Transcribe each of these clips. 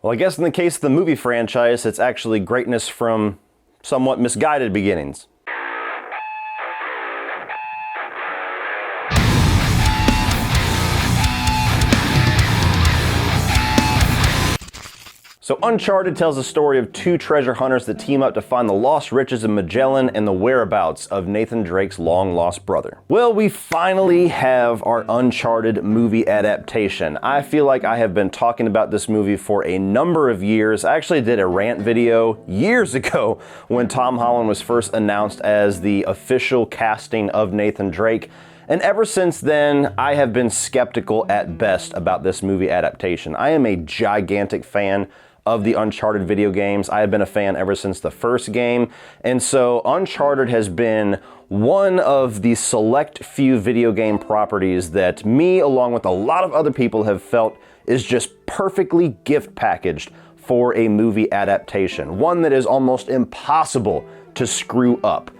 Well, I guess in the case of the movie franchise, it's actually greatness from somewhat misguided beginnings. So Uncharted tells the story of two treasure hunters that team up to find the lost riches of Magellan and the whereabouts of Nathan Drake's long-lost brother. Well, we finally have our Uncharted movie adaptation. I feel like I have been talking about this movie for a number of years. I actually did a rant video years ago when Tom Holland was first announced as the official casting of Nathan Drake. And ever since then, I have been skeptical at best about this movie adaptation. I am a gigantic fan of the Uncharted video games. I have been a fan ever since the first game, and so Uncharted has been one of the select few video game properties that me, along with a lot of other people, have felt is just perfectly gift packaged for a movie adaptation. One that is almost impossible to screw up.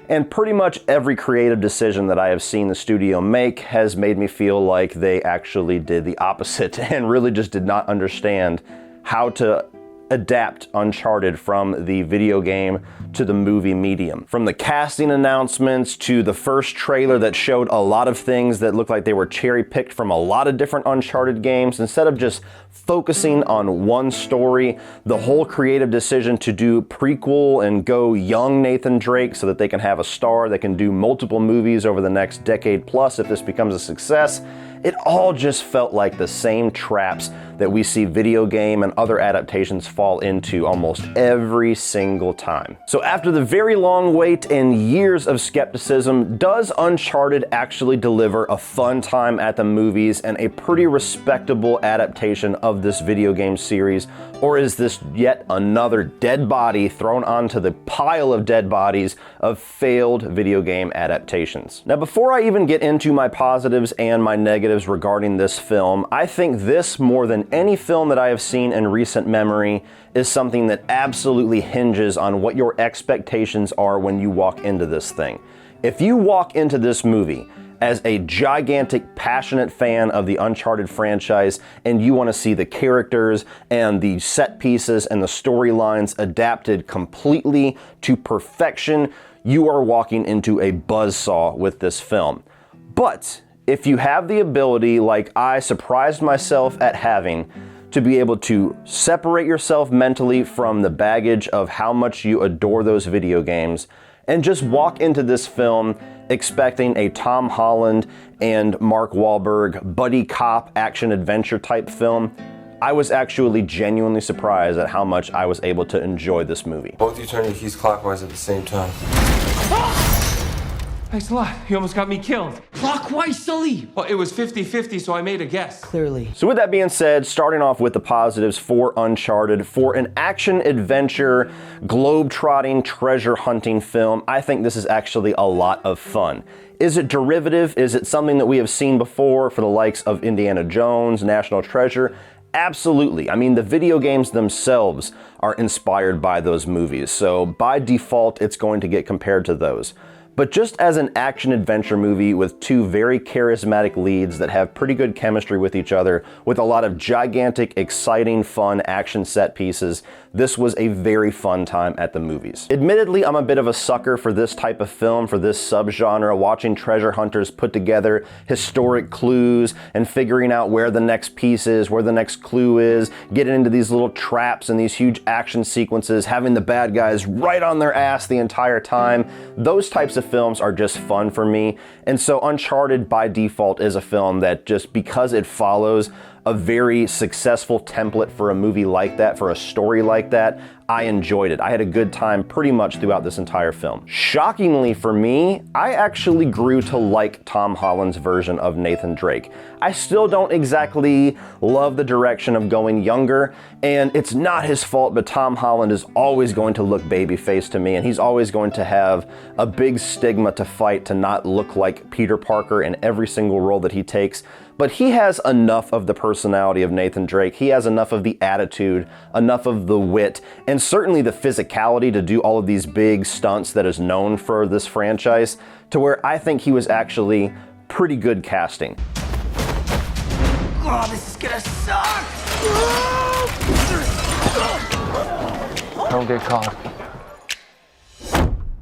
And pretty much every creative decision that I have seen the studio make has made me feel like they actually did the opposite and really just did not understand how to adapt Uncharted from the video game to the movie medium. From the casting announcements to the first trailer that showed a lot of things that looked like they were cherry-picked from a lot of different Uncharted games, instead of just focusing on one story, the whole creative decision to do prequel and go young Nathan Drake so that they can have a star that can do multiple movies over the next decade plus if this becomes a success, it all just felt like the same traps that we see video game and other adaptations fall into almost every single time. So after the very long wait and years of skepticism, does Uncharted actually deliver a fun time at the movies and a pretty respectable adaptation of this video game series? Or is this yet another dead body thrown onto the pile of dead bodies of failed video game adaptations? Now, before I even get into my positives and my negatives regarding this film, I think this, more than any film that I have seen in recent memory, is something that absolutely hinges on what your expectations are when you walk into this thing. If you walk into this movie as a gigantic, passionate fan of the Uncharted franchise, and you want to see the characters and the set pieces and the storylines adapted completely to perfection, you are walking into a buzzsaw with this film. But if you have the ability, like I surprised myself at having, to be able to separate yourself mentally from the baggage of how much you adore those video games, and just walk into this film expecting a Tom Holland and Mark Wahlberg buddy cop action adventure type film, I was actually genuinely surprised at how much I was able to enjoy this movie. Both you turn your keys clockwise at the same time. Thanks a lot. You almost got me killed. Clockwise, Sully! Well, it was 50-50, so I made a guess. Clearly. So with that being said, starting off with the positives for Uncharted, for an action-adventure, globe-trotting, treasure-hunting film, I think this is actually a lot of fun. Is it derivative? Is it something that we have seen before for the likes of Indiana Jones, National Treasure? Absolutely. I mean, the video games themselves are inspired by those movies, so by default, it's going to get compared to those. But just as an action-adventure movie with two very charismatic leads that have pretty good chemistry with each other, with a lot of gigantic, exciting, fun action set pieces, this was a very fun time at the movies. Admittedly, I'm a bit of a sucker for this type of film, for this subgenre, watching treasure hunters put together historic clues and figuring out where the next piece is, where the next clue is, getting into these little traps and these huge action sequences, having the bad guys right on their ass the entire time. Those types of films are just fun for me, and so Uncharted by default is a film that, just because it follows a very successful template for a movie like that, for a story like that, I enjoyed it. I had a good time pretty much throughout this entire film. Shockingly for me, I actually grew to like Tom Holland's version of Nathan Drake. I still don't exactly love the direction of going younger, and it's not his fault, but Tom Holland is always going to look babyface to me, and he's always going to have a big stigma to fight to not look like Peter Parker in every single role that he takes. But he has enough of the personality of Nathan Drake. He has enough of the attitude, enough of the wit, and certainly the physicality to do all of these big stunts that is known for this franchise, to where I think he was actually pretty good casting. Oh, this is gonna suck! Don't get caught.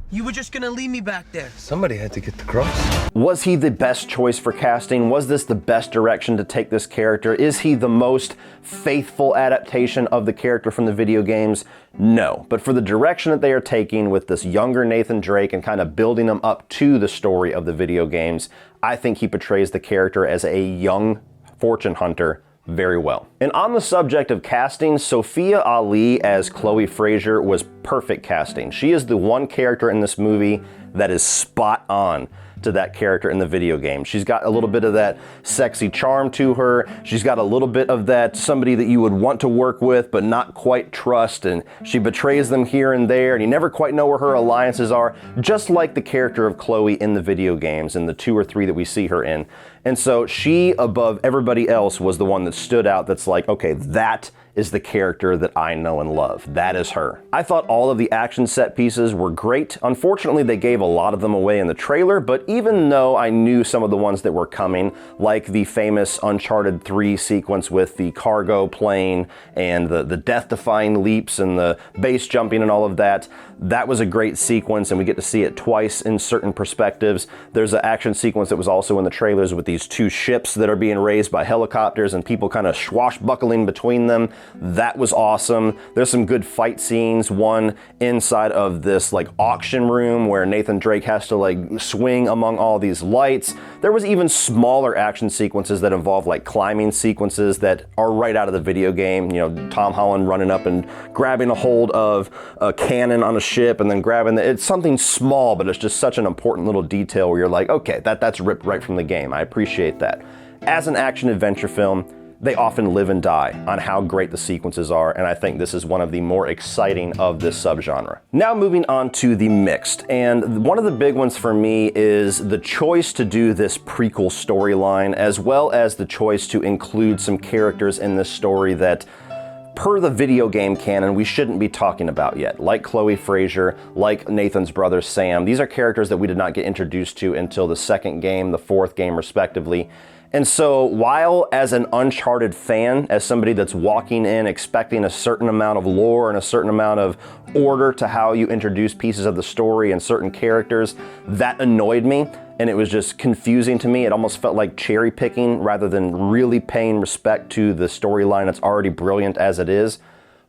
You were just gonna leave me back there. Somebody had to get the cross. Was he the best choice for casting? Was this the best direction to take this character? Is he the most faithful adaptation of the character from the video games? No. But for the direction that they are taking with this younger Nathan Drake and kind of building him up to the story of the video games, I think he portrays the character as a young fortune hunter very well. And on the subject of casting, Sophia Ali as Chloe Frazer was perfect casting. She is the one character in this movie that is spot on to that character in the video game. She's got a little bit of that sexy charm to her. She's got a little bit of that somebody that you would want to work with but not quite trust, and she betrays them here and there, and you never quite know where her alliances are, just like the character of Chloe in the video games and the 2 or 3 that we see her in. And so she, above everybody else, was the one that stood out that's like, okay, that is the character that I know and love. That is her. I thought all of the action set pieces were great. Unfortunately, they gave a lot of them away in the trailer, but even though I knew some of the ones that were coming, like the famous Uncharted 3 sequence with the cargo plane and the death-defying leaps and the base jumping and all of that, that was a great sequence, and we get to see it twice in certain perspectives. There's an action sequence that was also in the trailers with these 2 ships that are being raised by helicopters and people kind of swashbuckling between them. That was awesome. There's some good fight scenes, one inside of this like auction room where Nathan Drake has to like swing among all these lights. There was even smaller action sequences that involve like climbing sequences that are right out of the video game. You know, Tom Holland running up and grabbing a hold of a cannon on a ship and then grabbing it's something small, but it's just such an important little detail where you're like, okay, that's ripped right from the game. I appreciate that. As an action adventure film, they often live and die on how great the sequences are, and I think this is one of the more exciting of this subgenre. Now moving on to the mixed, and one of the big ones for me is the choice to do this prequel storyline, as well as the choice to include some characters in this story that, per the video game canon, we shouldn't be talking about yet, like Chloe Frazer, like Nathan's brother Sam. These are characters that we did not get introduced to until the 2nd game, the 4th game, respectively. And so while as an Uncharted fan, as somebody that's walking in expecting a certain amount of lore and a certain amount of order to how you introduce pieces of the story and certain characters, that annoyed me. And it was just confusing to me. It almost felt like cherry picking rather than really paying respect to the storyline that's already brilliant as it is.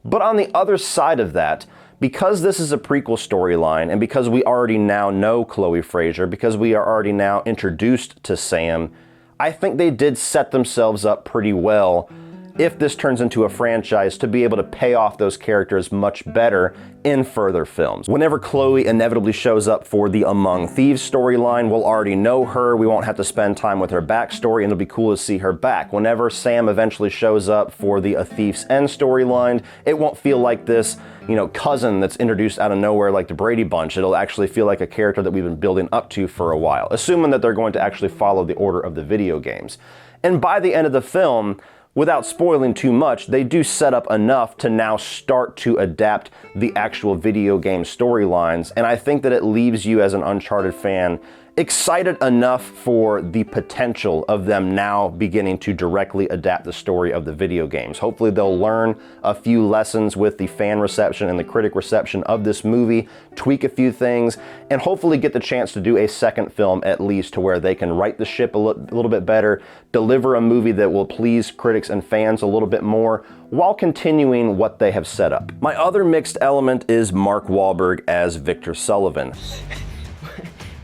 But on the other side of that, because this is a prequel storyline and because we already now know Chloe Frazer, because we are already now introduced to Sam, I think they did set themselves up pretty well, if this turns into a franchise, to be able to pay off those characters much better in further films. Whenever Chloe inevitably shows up for the Among Thieves storyline, we'll already know her, we won't have to spend time with her backstory, and it'll be cool to see her back. Whenever Sam eventually shows up for the A Thief's End storyline, it won't feel like this, you know, cousin that's introduced out of nowhere like the Brady Bunch. It'll actually feel like a character that we've been building up to for a while, assuming that they're going to actually follow the order of the video games. And by the end of the film, without spoiling too much, they do set up enough to now start to adapt the actual video game storylines, and I think that it leaves you as an Uncharted fan excited enough for the potential of them now beginning to directly adapt the story of the video games. Hopefully they'll learn a few lessons with the fan reception and the critic reception of this movie, tweak a few things, and hopefully get the chance to do a 2nd film at least, to where they can right the ship a little bit better, deliver a movie that will please critics and fans a little bit more, while continuing what they have set up. My other mixed element is Mark Wahlberg as Victor Sullivan.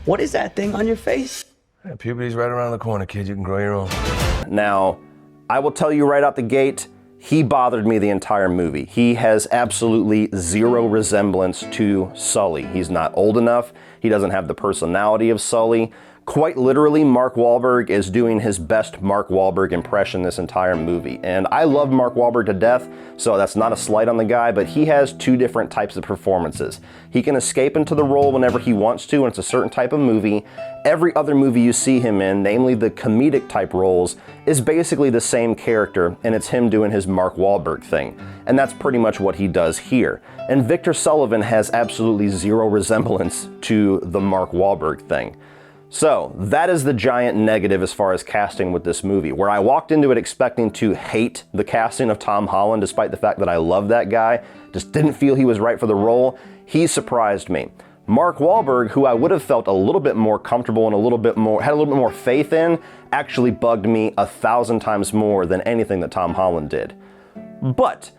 What is that thing on your face? Yeah, puberty's right around the corner, kid. You can grow your own. Now, I will tell you right out the gate, he bothered me the entire movie. He has absolutely zero resemblance to Sully. He's not old enough. He doesn't have the personality of Sully. Quite literally, Mark Wahlberg is doing his best Mark Wahlberg impression this entire movie. And I love Mark Wahlberg to death, so that's not a slight on the guy, but he has 2 different types of performances. He can escape into the role whenever he wants to, and it's a certain type of movie. Every other movie you see him in, namely the comedic type roles, is basically the same character, and it's him doing his Mark Wahlberg thing. And that's pretty much what he does here. And Victor Sullivan has absolutely zero resemblance to the Mark Wahlberg thing. So that is the giant negative as far as casting with this movie, where I walked into it expecting to hate the casting of Tom Holland, despite the fact that I love that guy, just didn't feel he was right for the role. He surprised me. Mark Wahlberg, who I would have felt a little bit more comfortable and had a little bit more faith in, actually bugged me 1,000 times more than anything that Tom Holland did. But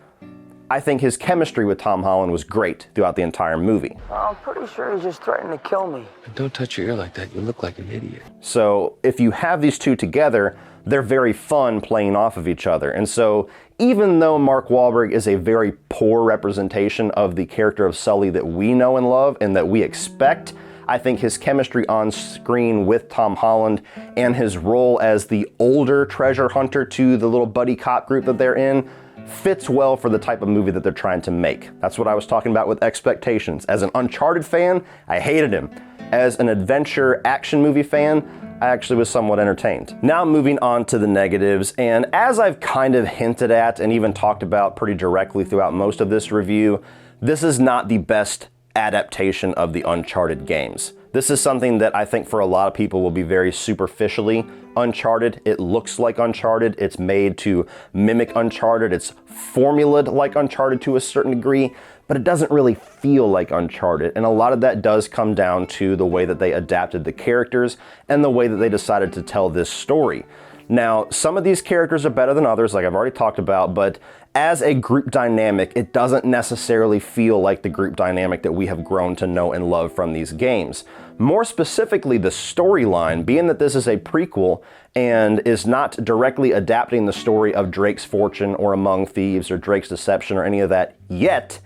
I think his chemistry with Tom Holland was great throughout the entire movie. I'm pretty sure he just threatened to kill me. Don't touch your ear like that. You look like an idiot. So if you have these two together, they're very fun playing off of each other. And so even though Mark Wahlberg is a very poor representation of the character of Sully that we know and love and that we expect, I think his chemistry on screen with Tom Holland and his role as the older treasure hunter to the little buddy cop group that they're in fits well for the type of movie that they're trying to make. That's what I was talking about with expectations. As an Uncharted fan, I hated him. As an adventure action movie fan, I actually was somewhat entertained. Now moving on to the negatives, and as I've kind of hinted at and even talked about pretty directly throughout most of this review, this is not the best adaptation of the Uncharted games. This is something that I think for a lot of people will be very superficially Uncharted. It looks like Uncharted. It's made to mimic Uncharted. It's formulated like Uncharted to a certain degree, but it doesn't really feel like Uncharted. And a lot of that does come down to the way that they adapted the characters and the way that they decided to tell this story. Now, some of these characters are better than others, like I've already talked about, but as a group dynamic, it doesn't necessarily feel like the group dynamic that we have grown to know and love from these games. More specifically, the storyline, being that this is a prequel and is not directly adapting the story of Drake's fortune or Among Thieves or Drake's deception or any of that yet,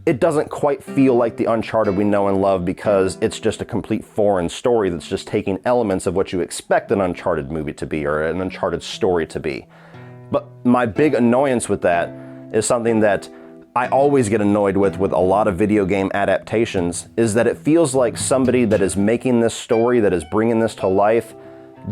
it doesn't quite feel like the Uncharted we know and love because it's just a complete foreign story that's just taking elements of what you expect an Uncharted movie to be or an Uncharted story to be. But my big annoyance with that is something that I always get annoyed with a lot of video game adaptations, is that it feels like somebody that is making this story, that is bringing this to life,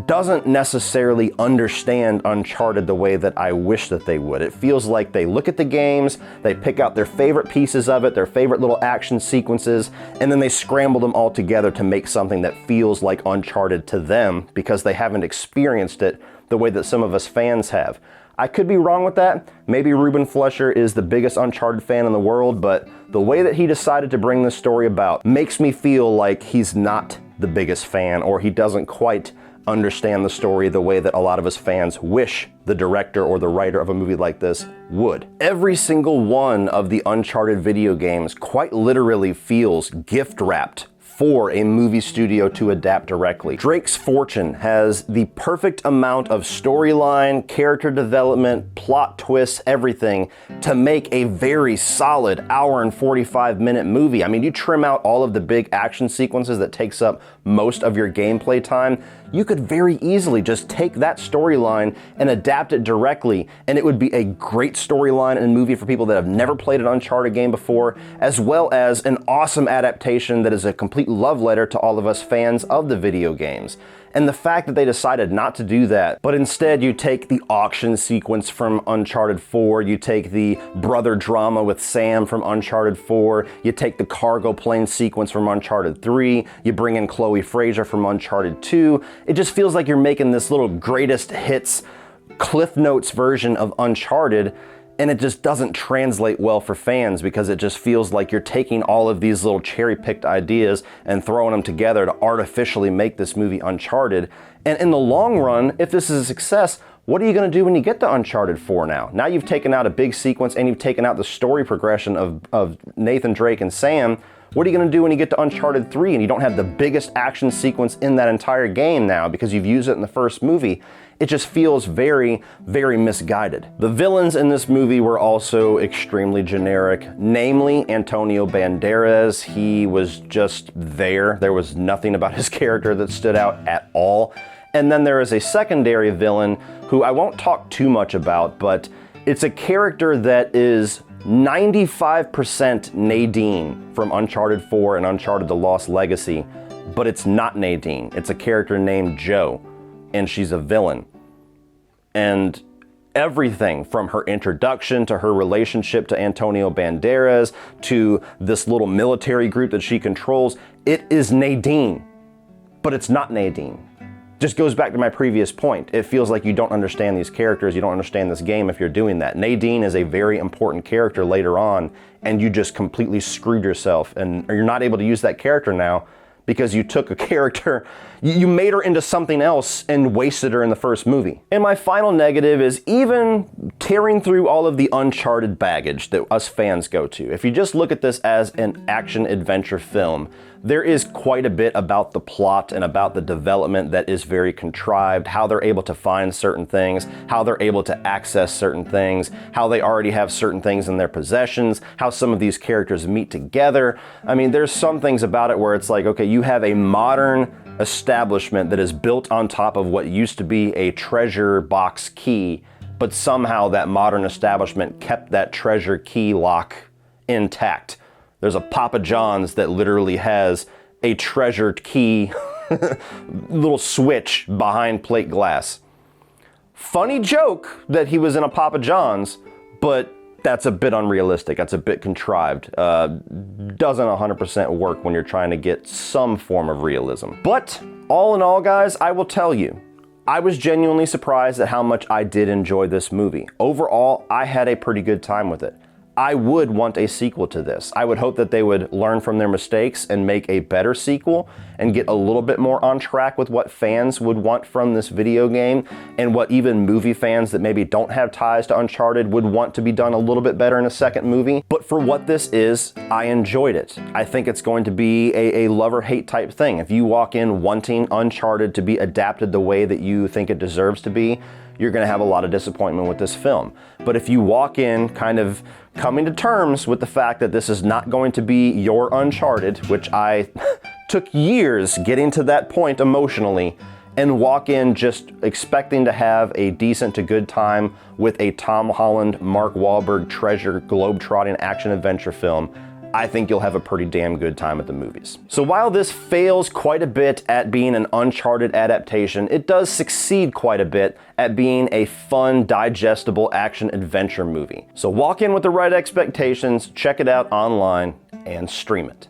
doesn't necessarily understand Uncharted the way that I wish that they would. It feels like they look at the games, they pick out their favorite pieces of it, their favorite little action sequences, and then they scramble them all together to make something that feels like Uncharted to them because they haven't experienced it the way that some of us fans have. I could be wrong with that. Maybe Ruben Fleischer is the biggest Uncharted fan in the world, but the way that he decided to bring this story about makes me feel like he's not the biggest fan, or he doesn't quite understand the story the way that a lot of us fans wish the director or the writer of a movie like this would. Every single one of the Uncharted video games quite literally feels gift wrapped for a movie studio to adapt directly. Drake's Fortune has the perfect amount of storyline, character development, plot twists, everything to make a very solid hour and 45-minute movie. I mean, you trim out all of the big action sequences that takes up most of your gameplay time, you could very easily just take that storyline and adapt it directly, and it would be a great storyline and movie for people that have never played an Uncharted game before, as well as an awesome adaptation that is a complete love letter to all of us fans of the video games. And the fact that they decided not to do that, but instead you take the auction sequence from Uncharted 4, you take the brother drama with Sam from Uncharted 4, you take the cargo plane sequence from Uncharted 3, you bring in Chloe Fraser from Uncharted 2, it just feels like you're making this little greatest hits, Cliff Notes version of Uncharted, and it just doesn't translate well for fans because it just feels like you're taking all of these little cherry-picked ideas and throwing them together to artificially make this movie Uncharted. And in the long run, if this is a success, what are you going to do when you get to Uncharted 4 now? Now you've taken out a big sequence and you've taken out the story progression of Nathan Drake and Sam. What are you going to do when you get to Uncharted 3 and you don't have the biggest action sequence in that entire game now because you've used it in the first movie? It just feels very, very misguided. The villains in this movie were also extremely generic, namely Antonio Banderas. He was just there. There was nothing about his character that stood out at all. And then there is a secondary villain who I won't talk too much about, but it's a character that is 95% Nadine from Uncharted 4 and Uncharted The Lost Legacy, but it's not Nadine. It's a character named Jo, and she's a villain. And everything from her introduction to her relationship to Antonio Banderas to this little military group that she controls, it is Nadine. but it's not Nadine. Just goes back to my previous point. It feels like you don't understand these characters, you don't understand this game if you're doing that. Nadine is a very important character later on, and you just completely screwed yourself, and you're not able to use that character now because you took a character, you made her into something else and wasted her in the first movie. And my final negative is even tearing through all of the Uncharted baggage that us fans go to. If you just look at this as an action-adventure film, there is quite a bit about the plot and about the development that is very contrived, how they're able to find certain things, how they're able to access certain things, how they already have certain things in their possessions, how some of these characters meet together. I mean, there's some things about it where it's like, okay, you have a modern establishment that is built on top of what used to be a treasure box key, but somehow that modern establishment kept that treasure key lock intact. There's a Papa John's that literally has a treasured key little switch behind plate glass. Funny joke that he was in a Papa John's, but that's a bit unrealistic. That's a bit contrived. Doesn't 100% work when you're trying to get some form of realism. But all in all, guys, I will tell you, I was genuinely surprised at how much I did enjoy this movie. Overall, I had a pretty good time with it. I would want a sequel to this. I would hope that they would learn from their mistakes and make a better sequel and get a little bit more on track with what fans would want from this video game and what even movie fans that maybe don't have ties to Uncharted would want to be done a little bit better in a second movie. But for what this is, I enjoyed it. I think it's going to be a love or hate type thing. If you walk in wanting Uncharted to be adapted the way that you think it deserves to be, you're gonna have a lot of disappointment with this film. But if you walk in kind of coming to terms with the fact that this is not going to be your Uncharted, which I took years getting to that point emotionally, and walk in just expecting to have a decent to good time with a Tom Holland, Mark Wahlberg treasure globe-trotting action-adventure film, I think you'll have a pretty damn good time at the movies. So while this fails quite a bit at being an Uncharted adaptation, it does succeed quite a bit at being a fun, digestible action-adventure movie. So walk in with the right expectations, check it out online, and stream it.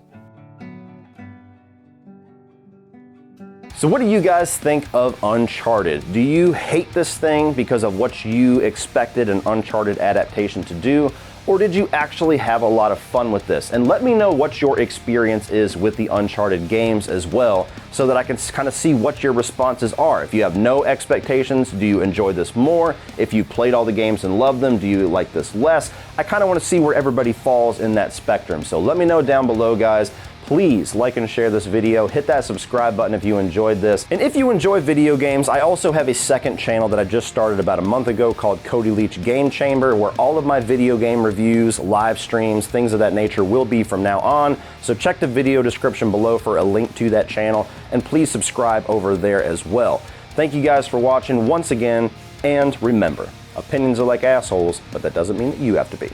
So what do you guys think of Uncharted? Do you hate this thing because of what you expected an Uncharted adaptation to do? Or did you actually have a lot of fun with this? And let me know what your experience is with the Uncharted games as well, so that I can kind of see what your responses are. If you have no expectations, do you enjoy this more? If you played all the games and loved them, do you like this less? I kind of want to see where everybody falls in that spectrum. So let me know down below, guys. Please like and share this video, hit that subscribe button if you enjoyed this. And if you enjoy video games, I also have a second channel that I just started about a month ago called Cody Leach Game Chamber, where all of my video game reviews, live streams, things of that nature will be from now on. So check the video description below for a link to that channel, and please subscribe over there as well. Thank you guys for watching once again, and remember, opinions are like assholes, but that doesn't mean that you have to be.